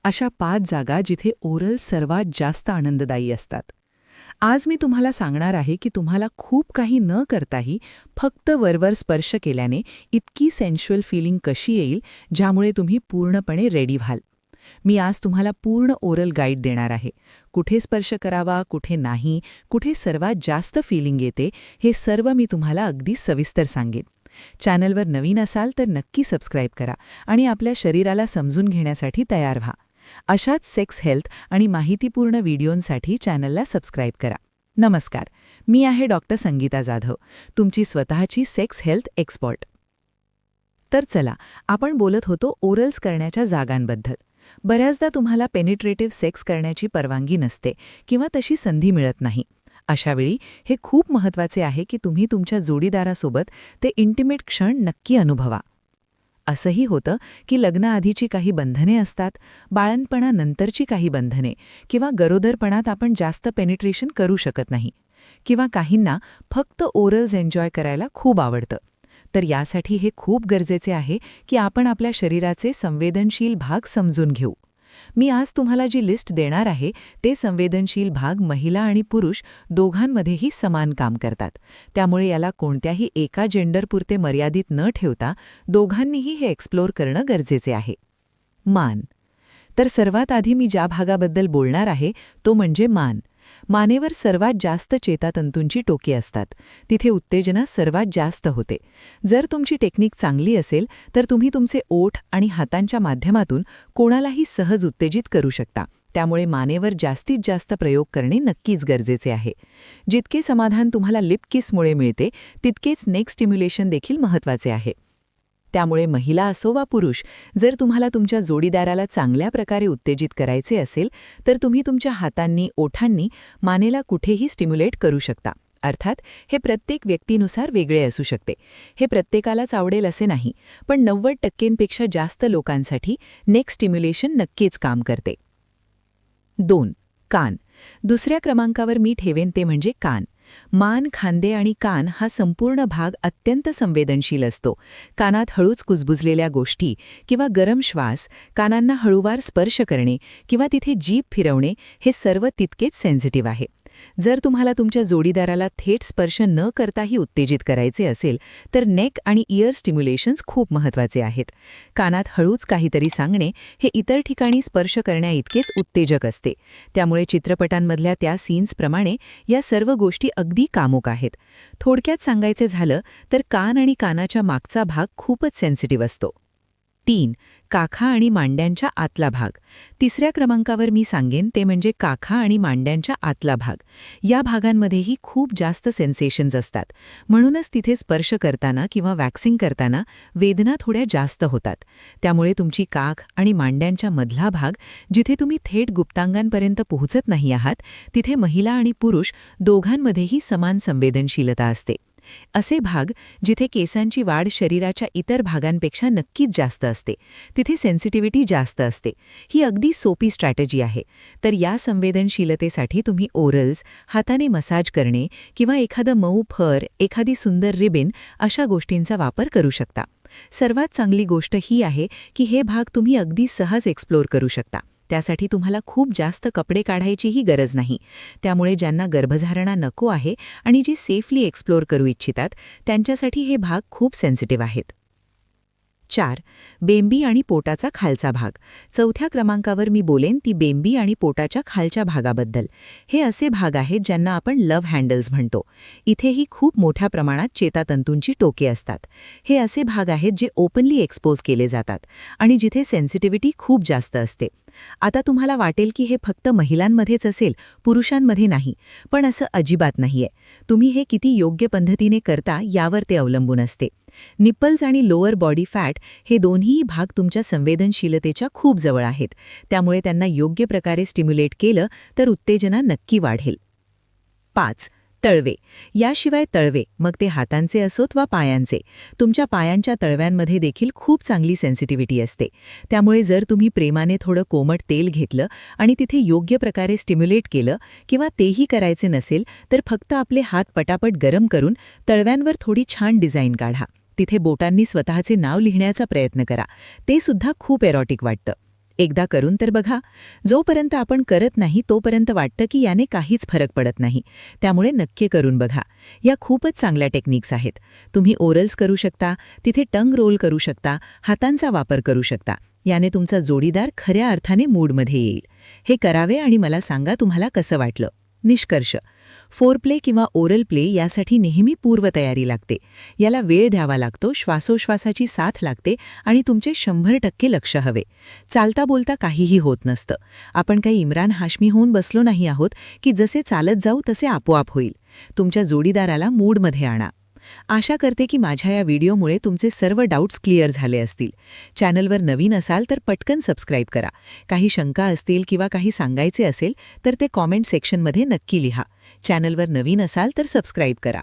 अशा 5 जागा जिथे ओरल सर्वात जास्त आनंददायी असतात. आज मी तुम्हाला सांगणार आहे की तुम्हाला खूप काही न करताही फक्त वरवर स्पर्श केल्याने इतकी सेन्शुअल फीलिंग कशी येईल, ज्यामुळे तुम्ही पूर्णपणे रेडी व्हाल. मी आज तुम्हाला पूर्ण ओरल गाईड देणार आहे. कुठे स्पर्श करावा, कुठे नाही, कुठे सर्वात जास्त फीलिंग येते, हे सर्व मी तुम्हाला अगदी सविस्तर सांगेन. चॅनलवर नवीन असाल तर नक्की सबस्क्राईब करा आणि आपल्या शरीराला समजून घेण्यासाठी तयार व्हा. अशाच सेक्स हेल्थ आणि माहितीपूर्ण व्हिडिओंसाठी चॅनलला सबस्क्राईब करा. नमस्कार, मी आहे डॉक्टर संगीता जाधव, तुमची स्वतःची सेक्स हेल्थ एक्सपर्ट. तर चला, आपण बोलत होतो ओरल्स करण्याच्या जागांबद्दल. बऱ्याचदा तुम्हाला पेनिट्रेटिव्ह सेक्स करण्याची परवानगी नसते किंवा तशी संधी मिळत नाही. अशावेळी हे खूप महत्त्वाचे आहे की तुम्ही तुमच्या जोडीदारासोबत ते इंटिमेट क्षण नक्की अनुभवा. असंही होतं की लग्नाआधीची काही बंधने असतात, बाळंतपणानंतरची काही बंधने, किंवा गरोदरपणात आपण जास्त पेनिट्रेशन करू शकत नाही, किंवा काहींना फक्त ओरल्स एन्जॉय करायला खूप आवडतं. तर यासाठी हे खूप गरजेचे आहे की आपण आपल्या शरीराचे संवेदनशील भाग समजून घेऊ. मी आज तुम्हाला जी लिस्ट देणार आहे ते संवेदनशील भाग महिला आणि पुरुष दोघांमध्येही समान काम करतात. त्यामुळे याला कोणत्याही एका जेंडरपुरते मर्यादित न ठेवता दोघांनीही हे एक्सप्लोर करणं गरजेचे आहे. मान. तर सर्वात आधी मी ज्या भागाबद्दल बोलणार आहे तो म्हणजे मान. मानेवर सर्वात जास्त चेतातंतूंची टोके असतात. तिथे उत्तेजना सर्वात जास्त होते. जर तुमची टेक्निक चांगली असेल तर तुम्ही तुमचे ओठ आणि हातांच्या माध्यमातून कोणालाही सहज उत्तेजित करू शकता. त्यामुळे मानेवर जास्तीत जास्त प्रयोग करणे नक्कीच गरजेचे आहे. जितके समाधान तुम्हाला लिप किसमुळे मिळते, तितकेच नेक स्टिम्युलेशन देखील महत्त्वाचे आहे. त्यामुळे महिला असो वा पुरुष, जर तुम्हाला तुमच्या जोडीदाराला चांगल्या प्रकारे उत्तेजित करायचे असेल तर तुम्ही तुमच्या हातांनी, ओठांनी मानेला कुठेही स्टिम्युलेट करू शकता. अर्थात हे प्रत्येक व्यक्तीनुसार वेगळे असू शकते. हे प्रत्येकालाच आवडेल असे नाही, पण 90% जास्त लोकांसाठी नेक स्टिम्युलेशन नक्कीच काम करते. 2. कान. दुसऱ्या क्रमांकावर मी ठेवेन ते म्हणजे कान. मान, खांदे आणि कान हा संपूर्ण भाग अत्यंत संवेदनशील असतो. कानात हळूच कुजबुजलेल्या गोष्टी किंवा गरम श्वास, कानांना हळूवार स्पर्श करणे किंवा तिथे जीभ फिरवणे हे सर्व तितकेच सेन्सिटिव्ह आहे. जर तुम्हाला तुमच्या जोडीदाराला थेट स्पर्श न करताही उत्तेजित करायचे असेल तर नेक आणि इयर स्टिम्युलेशन्स खूप महत्त्वाचे आहेत. कानात हळूच काहीतरी सांगणे हे इतर ठिकाणी स्पर्श करण्याइतकेच उत्तेजक असते. त्यामुळे चित्रपटांमधल्या त्या सीन्सप्रमाणे या सर्व गोष्टी अगदी कामुक आहेत. थोडक्यात सांगायचे झालं तर कान आणि कानाच्या मागचा भाग खूपच सेन्सिटिव्ह असतो. 3. काखा आणि मांड्यांच्या आतला भाग. तिसऱ्या क्रमांकावर मी सांगेन ते म्हणजे काखा आणि मांड्यांच्या आतला भाग. या भागांमध्येही खूप जास्त सेन्सेशन्स असतात. म्हणूनच तिथे स्पर्श करताना किंवा वॅक्सिंग करताना वेदना थोड्या जास्त होतात. त्यामुळे तुमची काख आणि मांड्यांच्या मधला भाग, जिथे तुम्ही थेट गुप्तांगांपर्यंत पोहोचत नाही आहात, तिथे महिला आणि पुरुष दोघांमध्येही समान संवेदनशीलता असते. असे भाग जिथे केसांची वाढ शरीराच्या इतर भागांपेक्षा नक्कीच जास्त असते, तिथे सेन्सिटिव्हिटी जास्त असते. ही अगदी सोपी स्ट्रॅटेजी आहे. तर या संवेदनशीलतेसाठी तुम्ही ओरल्स, हाताने मसाज करणे किंवा एखादं मऊ फर, एखादी सुंदर रिबिन अशा गोष्टींचा वापर करू शकता. सर्वात चांगली गोष्ट ही आहे की हे भाग तुम्ही अगदी सहज एक्सप्लोर करू शकता. त्यासाठी तुम्हाला खूप जास्त कपडे काढायचीही गरज नाही. त्यामुळे ज्यांना गर्भधारणा नको आहे आणि जी सेफली एक्सप्लोर करू इच्छितात, त्यांच्यासाठी हे भाग खूप सेन्सिटिव्ह आहेत. 4. बेंबी आणि पोटाचा खालचा भाग. चौथ्या क्रमांकावर मी बोलेन ती बेंबी आणि पोटाच्या खालच्या भागाबद्दल. हे असे भाग आहेत ज्यांना आपण लव्ह हँडल्स म्हणतो. इथेही खूप मोठ्या प्रमाणात चेतातंतूंची टोके असतात. हे असे भाग आहेत जे ओपनली एक्सपोज केले जातात आणि जिथे सेन्सिटिव्हिटी खूप जास्त असते. आता तुम्हाला वाटेल की हे फक्त महिलांमध्येच असेल, पुरुषांमध्ये नाही, पण असं अजिबात नाहीये. तुम्ही हे किती योग्य पद्धतीने करता यावर ते अवलंबून असते. निप्पल्स आणि लोअर बॉडी फॅट हे दोन्हीही भाग तुमच्या संवेदनशीलतेच्या खूप जवळ आहेत. त्यामुळे त्यांना योग्य प्रकारे स्टिम्युलेट केलं तर उत्तेजना नक्की वाढेल. 5. तळवे. याशिवाय तळवे, मग ते हातांचे असोत वा पायांचे, तुमच्या पायांच्या तळव्यांमध्ये देखील खूप चांगली सेन्सिटिव्हिटी असते. त्यामुळे जर तुम्ही प्रेमाने थोडं कोमट तेल घेतलं आणि तिथे योग्य प्रकारे स्टिम्युलेट केलं, किंवा तेही करायचे नसेल तर फक्त आपले हात पटापट गरम करून तळव्यांवर थोडी छान डिझाईन काढा. तिथे बोटांनी स्वतःचे नाव लिहिण्याचा प्रयत्न करा. ते सुद्धा खूप एरोटिक वाटतं. एकदा करून तर बघा. जोपर्यंत आपण करत नाही तोपर्यंत वाटतं की याने काहीच फरक पडत नाही. त्यामुळे नक्की करून बघा. या खूपच चांगल्या टेक्निक्स आहेत. तुम्ही ओरल्स करू शकता, तिथे टंग रोल करू शकता, हातांचा वापर करू शकता. याने तुमचा जोडीदार खऱ्या अर्थाने मूडमध्ये येईल. हे करावे आणि मला सांगा तुम्हाला कसं वाटलं. निष्कर्ष: फोरप्ले किंवा ओरल प्ले यासाठी नेहमी पूर्वतयारी लागते. याला वेळ द्यावा लागतो, श्वासोश्वासाची साथ लागते आणि तुमचे 100% लक्ष हवे. चालता बोलता काहीही होत नसतं. आपण काही इम्रान हाशमी होऊन बसलो नाही आहोत की जसे चालत जाऊ तसे आपोआप होईल. तुमच्या जोडीदाराला मूडमध्ये आणा. आशा करते की माझ्या या व्हिडिओमुळे तुमचे सर्व डाऊट्स क्लिअर झाले असतील. चॅनलवर नवीन असाल तर पटकन सबस्क्राईब करा. काही शंका असतील किंवा काही सांगायचे असेल तर ते कॉमेंट सेक्शनमध्ये नक्की लिहा. चॅनलवर नवीन असाल तर सबस्क्राईब करा.